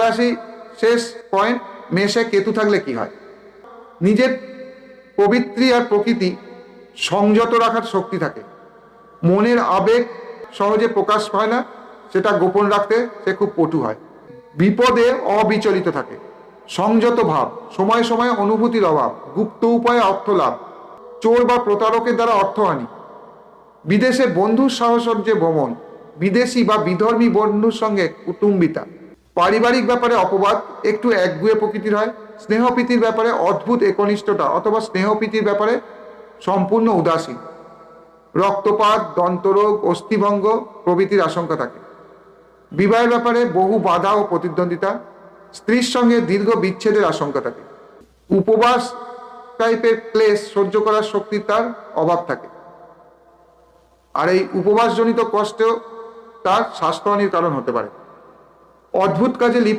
আসি শেষ পয়েন্ট, মেষে কেতু থাকলে কি হয়। নিজের প্রবৃত্তি আর প্রকৃতি সংযত রাখার শক্তি থাকে। মনের আবেগ সহজে প্রকাশ পায় না, সেটা গোপন রাখতে সে খুব পটু হয়। বিপদে অবিচলিত থাকে। সংযত ভাব, সময়ে সময়ে অনুভূতির অভাব, গুপ্ত উপায়ে অর্থ লাভ, চোর বা প্রতারকের দ্বারা অর্থহানি, বিদেশে বন্ধুর সাহচর্যে ভ্রমণ, বিদেশি বা বিধর্মী বন্ধুর সঙ্গে কুটুম্বিতা, পারিবারিক ব্যাপারে অপবাদ, একটু একগুঁয়ে প্রকৃতির হয়, স্নেহপ্রীতির ব্যাপারে অদ্ভুত একনিষ্ঠতা অথবা স্নেহপ্রীতির ব্যাপারে সম্পূর্ণ উদাসীন, রক্তপাত, দন্তরোগ, অস্থিভঙ্গ প্রভৃতির আশঙ্কা থাকে। বিবাহের ব্যাপারে বহু বাধা ও প্রতিদ্বন্দ্বিতা, স্ত্রীর সঙ্গে দীর্ঘ বিচ্ছেদের আশঙ্কা থাকে। উপবাস টাইপের ক্লেশ সহ্য করার শক্তি তার অভাব থাকে, আর এই উপবাসজনিত কষ্ট তার স্বাস্থ্যহানির কারণ হতে পারে। অদ্ভুত কাজে লিপ্ত